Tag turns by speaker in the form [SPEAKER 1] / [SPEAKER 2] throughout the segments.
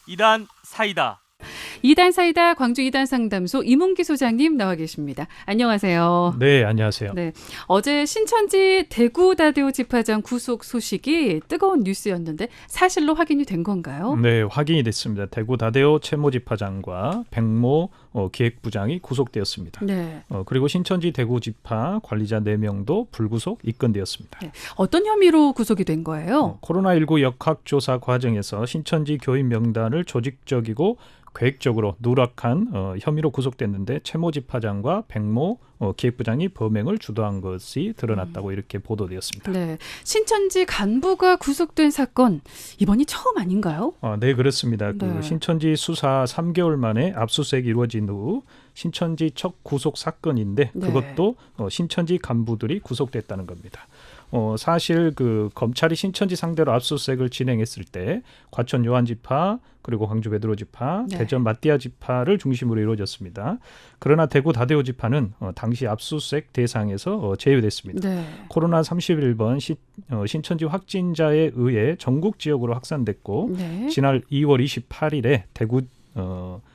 [SPEAKER 1] 이단 사이다.
[SPEAKER 2] 이단 사이다 광주 이단 상담소 이문기 소장님 나와 계십니다. 안녕하세요.
[SPEAKER 3] 네, 안녕하세요.
[SPEAKER 2] 네, 어제 신천지 대구 다대오 집화장 구속 소식이 뜨거운 뉴스였는데 사실로 확인이 된 건가요?
[SPEAKER 3] 네, 확인이 됐습니다. 대구 다대오 최모 집화장과 백모 기획부장이 구속되었습니다.
[SPEAKER 2] 네.
[SPEAKER 3] 그리고 신천지 대구 집화 관리자 4명도 불구속 입건되었습니다.
[SPEAKER 2] 네. 어떤 혐의로 구속이 된 거예요?
[SPEAKER 3] 코로나19 역학조사 과정에서 신천지 교인 명단을 조직적이고 계획적으로 누락한 혐의로 구속됐는데 최모 집화장과 백모 기획부장이 범행을 주도한 것이 드러났다고 이렇게 보도되었습니다.
[SPEAKER 2] 네, 신천지 간부가 구속된 사건 이번이 처음 아닌가요?
[SPEAKER 3] 네, 그렇습니다.
[SPEAKER 2] 네.
[SPEAKER 3] 그 신천지 수사 3개월 만에 압수수색이 이루어진 후 신천지 첫 구속 사건인데
[SPEAKER 2] 네.
[SPEAKER 3] 그것도 신천지 간부들이 구속됐다는 겁니다. 사실 그 검찰이 신천지 상대로 압수수색을 진행했을 때 과천 요한 지파 그리고 광주 베드로 지파,
[SPEAKER 2] 네.
[SPEAKER 3] 대전 마띠아 지파를 중심으로 이루어졌습니다. 그러나 대구 다대오 지파는 당시 압수수색 대상에서 제외됐습니다.
[SPEAKER 2] 네.
[SPEAKER 3] 코로나 31번 신천지 확진자에 의해 전국 지역으로 확산됐고
[SPEAKER 2] 네.
[SPEAKER 3] 지난 2월 28일에 대구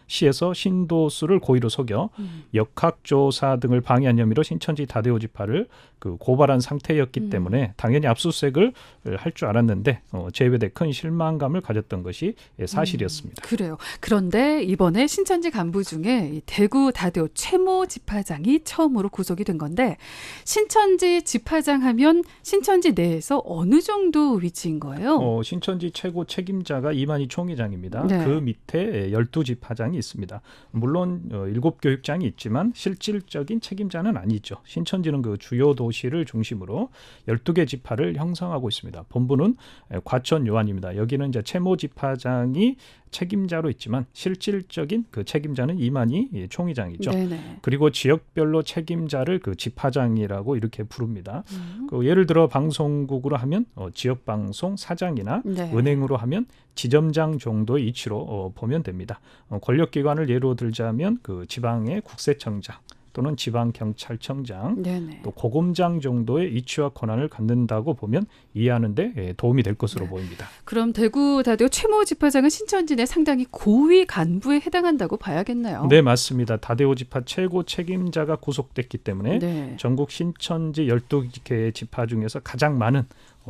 [SPEAKER 3] 시에서 신도수를 고의로 속여 역학조사 등을 방해한 혐의로 신천지 다대오 지파를 고발한 상태였기 때문에 당연히 압수수색을 할 줄 알았는데 제외돼 큰 실망감을 가졌던 것이 사실이었습니다.
[SPEAKER 2] 그래요. 그런데 이번에 신천지 간부 중에 이 대구 다대오 최모 집화장이 처음으로 구속이 된 건데 신천지 집화장 하면 신천지 내에서 어느 정도 위치인 거예요?
[SPEAKER 3] 신천지 최고 책임자가 이만희 총회장입니다.
[SPEAKER 2] 네.
[SPEAKER 3] 그 밑에 12집화장이 있습니다. 물론 7교육장이 있지만 실질적인 책임자는 아니죠. 신천지는 그 주요 도시를 중심으로 12개 지파를 형성하고 있습니다. 본부는 과천 요한입니다. 여기는 이제 최모 집화장이 책임자로 있지만 실질적인 그 책임자는 이만희 총회장이죠.
[SPEAKER 2] 네네.
[SPEAKER 3] 그리고 지역별로 책임자를 그 집화장이라고 이렇게 부릅니다. 예를 들어 방송국으로 하면 지역방송 사장이나
[SPEAKER 2] 네.
[SPEAKER 3] 은행으로 하면 지점장 정도의 이치로 보면 됩니다. 권력기관을 예로 들자면 그 지방의 국세청장 또는 지방경찰청장
[SPEAKER 2] 네네.
[SPEAKER 3] 또 고검장 정도의 이치와 권한을 갖는다고 보면 이해하는 데 도움이 될 것으로
[SPEAKER 2] 네.
[SPEAKER 3] 보입니다.
[SPEAKER 2] 그럼 대구 다대오 최모 집화장은 신천지 내 상당히 고위 간부에 해당한다고 봐야겠네요.
[SPEAKER 3] 네, 맞습니다. 다대오 지파 최고 책임자가 구속됐기 때문에
[SPEAKER 2] 네.
[SPEAKER 3] 전국 신천지 12개 지파 중에서 가장 많은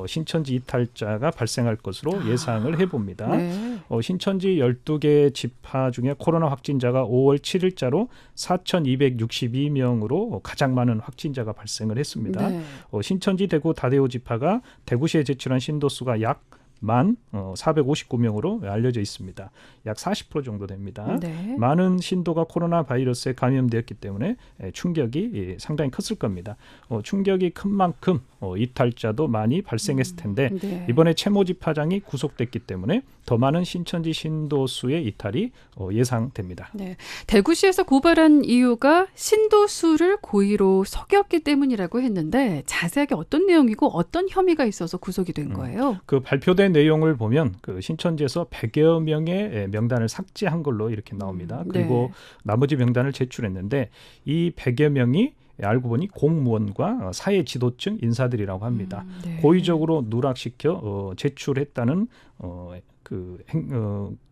[SPEAKER 3] 신천지 이탈자가 발생할 것으로 예상을 해봅니다.
[SPEAKER 2] 네.
[SPEAKER 3] 신천지 12개 지파 중에 코로나 확진자가 5월 7일자로 4,262명으로 가장 많은 확진자가 발생을 했습니다.
[SPEAKER 2] 네.
[SPEAKER 3] 신천지 대구 다대오 지파가 대구시에 제출한 신도수가 약 459명으로 알려져 있습니다. 약 40% 정도 됩니다.
[SPEAKER 2] 네.
[SPEAKER 3] 많은 신도가 코로나 바이러스에 감염되었기 때문에 충격이 상당히 컸을 겁니다. 충격이 큰 만큼 이탈자도 많이 발생했을 텐데
[SPEAKER 2] 네.
[SPEAKER 3] 이번에 최모 집화장이 구속됐기 때문에 더 많은 신천지 신도수의 이탈이 예상됩니다.
[SPEAKER 2] 네. 대구시에서 고발한 이유가 신도수를 고의로 속였기 때문이라고 했는데 자세하게 어떤 내용이고 어떤 혐의가 있어서 구속이 된 거예요?
[SPEAKER 3] 그 발표된 내용을 보면 그 신천지에서 100여 명의 명단을 삭제한 걸로 이렇게 나옵니다. 그리고 나머지 명단을 제출했는데 이 100여 명이 알고 보니 공무원과 사회 지도층 인사들이라고 합니다.
[SPEAKER 2] 네.
[SPEAKER 3] 고의적으로 누락시켜 제출했다는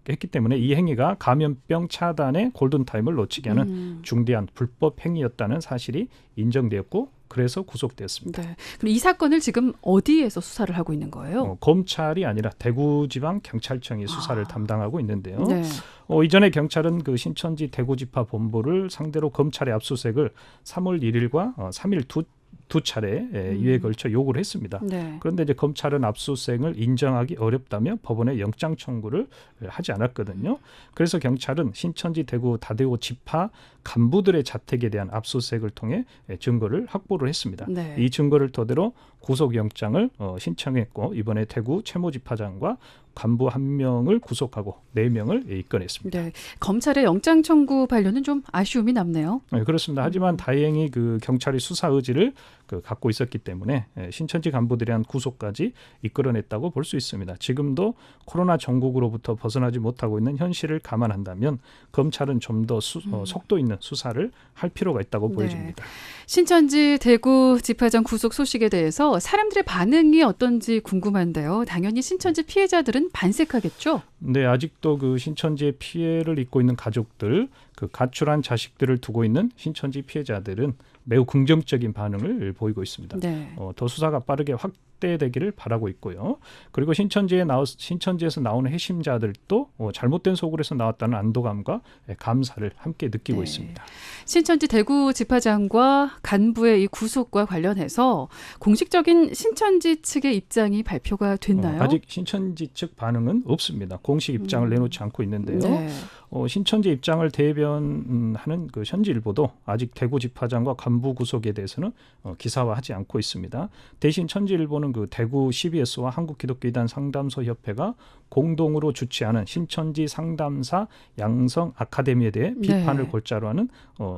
[SPEAKER 3] 했기 때문에 이 행위가 감염병 차단의 골든타임을 놓치게 하는 중대한 불법 행위였다는 사실이 인정되었고 그래서 구속되었습니다.
[SPEAKER 2] 네. 그럼 이 사건을 지금 어디에서 수사를 하고 있는 거예요?
[SPEAKER 3] 검찰이 아니라 대구지방경찰청이 수사를 담당하고 있는데요.
[SPEAKER 2] 네.
[SPEAKER 3] 이전에 경찰은 그 신천지 대구지파 본부를 상대로 검찰의 압수수색을 3월 1일과 3일 두 차례 이에 걸쳐 요구를 했습니다.
[SPEAKER 2] 네.
[SPEAKER 3] 그런데 이제 검찰은 압수수색을 인정하기 어렵다며 법원에 영장 청구를 하지 않았거든요. 그래서 경찰은 신천지 대구 다대오 지파 간부들의 자택에 대한 압수수색을 통해 증거를 확보를 했습니다.
[SPEAKER 2] 네.
[SPEAKER 3] 이 증거를 토대로 구속영장을 신청했고 이번에 대구 최모 집화장과 간부 1명을 구속하고 4명을 입건했습니다.
[SPEAKER 2] 네. 검찰의 영장 청구 반려는 좀 아쉬움이 남네요.
[SPEAKER 3] 네, 그렇습니다. 하지만 다행히 그 경찰이 수사 의지를 갖고 있었기 때문에 신천지 간부들에 대한 구속까지 이끌어냈다고 볼 수 있습니다. 지금도 코로나 전국으로부터 벗어나지 못하고 있는 현실을 감안한다면 검찰은 좀 더 속도 있는 수사를 할 필요가 있다고 보여집니다.
[SPEAKER 2] 신천지 대구 집화장 구속 소식에 대해서 사람들의 반응이 어떤지 궁금한데요. 당연히 신천지 피해자들은 마음은 반색하겠죠?
[SPEAKER 3] 네, 아직도 그 신천지의 피해를 입고 있는 가족들, 그 가출한 자식들을 두고 있는 신천지 피해자들은 매우 긍정적인 반응을 보이고 있습니다.
[SPEAKER 2] 네.
[SPEAKER 3] 더 수사가 빠르게 확대되기를 바라고 있고요. 그리고 신천지에서 나오는 해심자들도 잘못된 소굴에서 나왔다는 안도감과 감사를 함께 느끼고
[SPEAKER 2] 네.
[SPEAKER 3] 있습니다.
[SPEAKER 2] 신천지 대구 지파장과 간부의 이 구속과 관련해서 공식적인 신천지 측의 입장이 발표가 됐나요?
[SPEAKER 3] 아직 신천지 측 반응은 없습니다. 공식 입장을 내놓지 않고 있는데요.
[SPEAKER 2] 네.
[SPEAKER 3] 신천지 입장을 대변하는 그 현지일보도 아직 대구 지파장과 간부 구속에 대해서는 기사화하지 않고 있습니다. 대신 천지일보는 그 대구 CBS와 한국기독교이단 상담소 협회가 공동으로 주최하는 신천지 상담사 양성 아카데미에 대해 비판을
[SPEAKER 2] 네.
[SPEAKER 3] 골자로 하는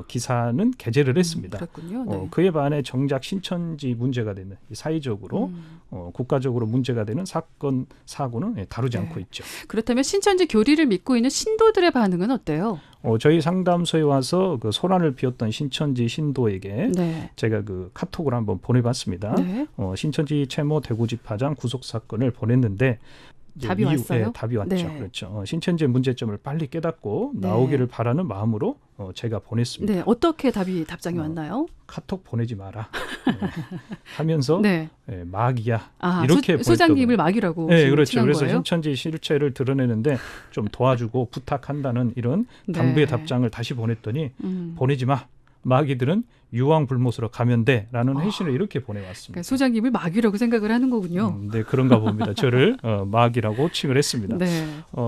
[SPEAKER 3] 기사는 게재를 했습니다.
[SPEAKER 2] 그렇군요. 네.
[SPEAKER 3] 그에 반해 정작 신천지 문제가 되는 사회적으로 국가적으로 문제가 되는 사건 사고는 다루지
[SPEAKER 2] 네.
[SPEAKER 3] 않고 있죠.
[SPEAKER 2] 그렇다면 신천지 교리를 믿고 있는 신도들의 반응은 어때요?
[SPEAKER 3] 저희 상담소에 와서 그 소란을 피웠던 신천지 신도에게
[SPEAKER 2] 네.
[SPEAKER 3] 제가 그 카톡을 한번 보내봤습니다.
[SPEAKER 2] 네.
[SPEAKER 3] 신천지 채모 대구지파장 구속 사건을 보냈는데
[SPEAKER 2] 답이 왔어요?
[SPEAKER 3] 답이 왔죠.
[SPEAKER 2] 네.
[SPEAKER 3] 그렇죠. 신천지의 문제점을 빨리 깨닫고 나오기를 바라는 마음으로 제가 보냈습니다.
[SPEAKER 2] 네. 어떻게 답장이 왔나요?
[SPEAKER 3] 카톡 보내지 마라 하면서
[SPEAKER 2] 네.
[SPEAKER 3] 마귀야
[SPEAKER 2] 아,
[SPEAKER 3] 이렇게
[SPEAKER 2] 소장님을 마귀라고
[SPEAKER 3] 네,
[SPEAKER 2] 지금
[SPEAKER 3] 그렇죠.
[SPEAKER 2] 칭한
[SPEAKER 3] 그래서
[SPEAKER 2] 거예요?
[SPEAKER 3] 신천지 실체를 드러내는데 좀 도와주고 부탁한다는 이런 당부의
[SPEAKER 2] 네.
[SPEAKER 3] 답장을 다시 보냈더니 보내지 마. 마귀들은 유황불못으로 가면 돼라는 회신을 이렇게 보내왔습니다.
[SPEAKER 2] 그러니까 소장님을 마귀라고 생각을 하는 거군요.
[SPEAKER 3] 네, 그런가 봅니다. 저를 마귀라고 칭을 했습니다.
[SPEAKER 2] 네.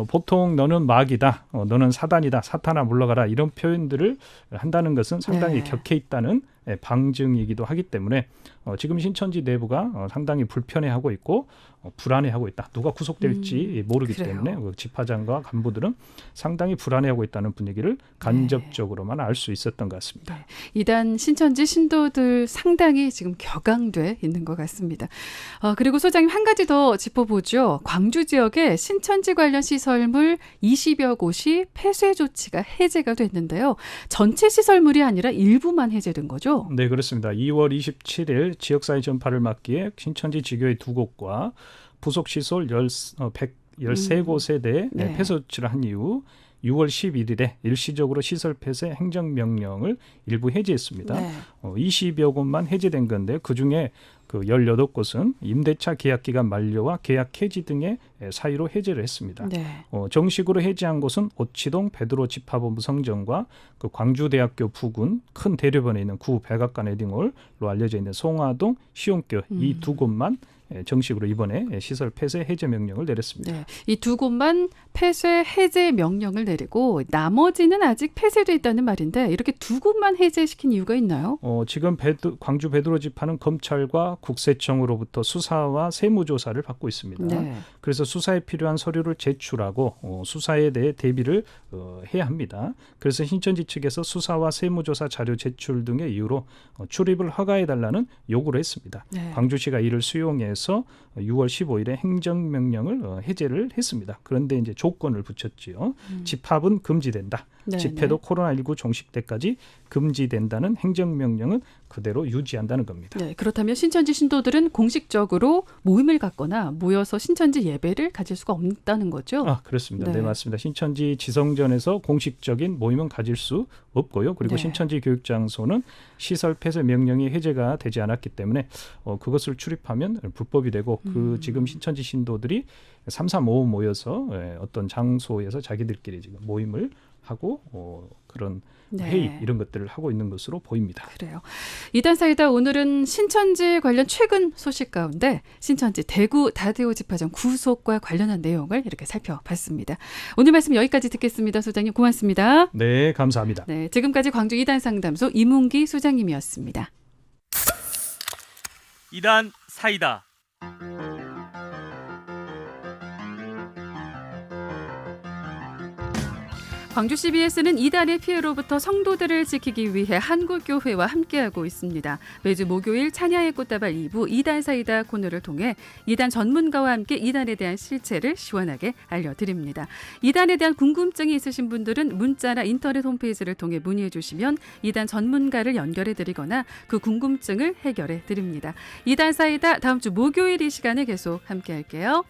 [SPEAKER 3] 보통 너는 마귀다, 너는 사단이다, 사탄아 물러가라 이런 표현들을 한다는 것은 상당히
[SPEAKER 2] 네.
[SPEAKER 3] 격해 있다는 방증이기도 하기 때문에 지금 신천지 내부가 상당히 불편해하고 있고 불안해하고 있다. 누가 구속될지 모르기
[SPEAKER 2] 그래요.
[SPEAKER 3] 때문에 그 지파장과 간부들은 상당히 불안해하고 있다는 분위기를 간접적으로만 알 수 있었던 것 같습니다.
[SPEAKER 2] 네. 이단 신천지 신도들 상당히 지금 격앙돼 있는 것 같습니다. 그리고 소장님 한 가지 더 짚어보죠. 광주 지역에 신천지 관련 시설물 20여 곳이 폐쇄 조치가 해제가 됐는데요. 전체 시설물이 아니라 일부만 해제된 거죠?
[SPEAKER 3] 네, 그렇습니다. 2월 27일 지역사회 전파를 막기에 신천지 지교회 2곳과 부속시설 113곳에 대해
[SPEAKER 2] 네.
[SPEAKER 3] 폐쇄 조치를 한 이후 6월 11일에 일시적으로 시설 폐쇄 행정명령을 일부 해제했습니다.
[SPEAKER 2] 네.
[SPEAKER 3] 20여 곳만 해제된 건데 그중에 그 18곳은 임대차 계약 기간 만료와 계약 해지 등의 사유로 해제를 했습니다.
[SPEAKER 2] 네.
[SPEAKER 3] 정식으로 해제한 곳은 오치동 베드로 집합본부 성전과 그 광주대학교 부근 큰 대류변에 있는 구 백악관 에딩홀로 알려져 있는 송화동 시온교 이 두 곳만 정식으로 이번에 시설 폐쇄 해제 명령을 내렸습니다.
[SPEAKER 2] 네. 이 두 곳만 폐쇄 해제 명령을 내리고 나머지는 아직 폐쇄돼 있다는 말인데 이렇게 두 곳만 해제시킨 이유가 있나요?
[SPEAKER 3] 지금 광주 베드로 집파는 검찰과 국세청으로부터 수사와 세무조사를 받고 있습니다.
[SPEAKER 2] 네.
[SPEAKER 3] 그래서 수사에 필요한 서류를 제출하고 수사에 대해 대비를 해야 합니다. 그래서 신천지 측에서 수사와 세무조사 자료 제출 등의 이유로 출입을 허가해달라는 요구를 했습니다.
[SPEAKER 2] 네.
[SPEAKER 3] 광주시가 이를 수용해서 6월 15일에 행정명령을 해제를 했습니다. 그런데 이제 조건을 붙였지요. 집합은 금지된다.
[SPEAKER 2] 네,
[SPEAKER 3] 집회도
[SPEAKER 2] 네.
[SPEAKER 3] 코로나19 종식 때까지 금지된다는 행정명령은 그대로 유지한다는 겁니다.
[SPEAKER 2] 네, 그렇다면 신천지 신도들은 공식적으로 모임을 갖거나 모여서 신천지 예배를 가질 수가 없다는 거죠?
[SPEAKER 3] 그렇습니다.
[SPEAKER 2] 네.
[SPEAKER 3] 네, 맞습니다. 신천지 지성전에서 공식적인 모임은 가질 수 없고요. 그리고
[SPEAKER 2] 네.
[SPEAKER 3] 신천지 교육장소는 시설 폐쇄 명령이 해제가 되지 않았기 때문에 그것을 출입하면 불법이 되고 그 지금 신천지 신도들이 335 모여서 어떤 장소에서 자기들끼리 지금 모임을 하고 그런
[SPEAKER 2] 네.
[SPEAKER 3] 회의 이런 것들을 하고 있는 것으로 보입니다.
[SPEAKER 2] 그래요. 이단 사이다 오늘은 신천지 관련 최근 소식 가운데 신천지 대구 다대오 집화장 구속과 관련한 내용을 이렇게 살펴봤습니다. 오늘 말씀 여기까지 듣겠습니다. 소장님 고맙습니다.
[SPEAKER 3] 네, 감사합니다.
[SPEAKER 2] 네, 지금까지 광주 이단 상담소 이문기 소장님이었습니다.
[SPEAKER 1] 이단 사이다.
[SPEAKER 2] 광주 CBS는 이단의 피해로부터 성도들을 지키기 위해 한국교회와 함께하고 있습니다. 매주 목요일 찬양의 꽃다발 2부 이단 사이다 코너를 통해 이단 전문가와 함께 이단에 대한 실체를 시원하게 알려드립니다. 이단에 대한 궁금증이 있으신 분들은 문자나 인터넷 홈페이지를 통해 문의해 주시면 이단 전문가를 연결해 드리거나 그 궁금증을 해결해 드립니다. 이단 사이다 다음 주 목요일 이 시간에 계속 함께할게요.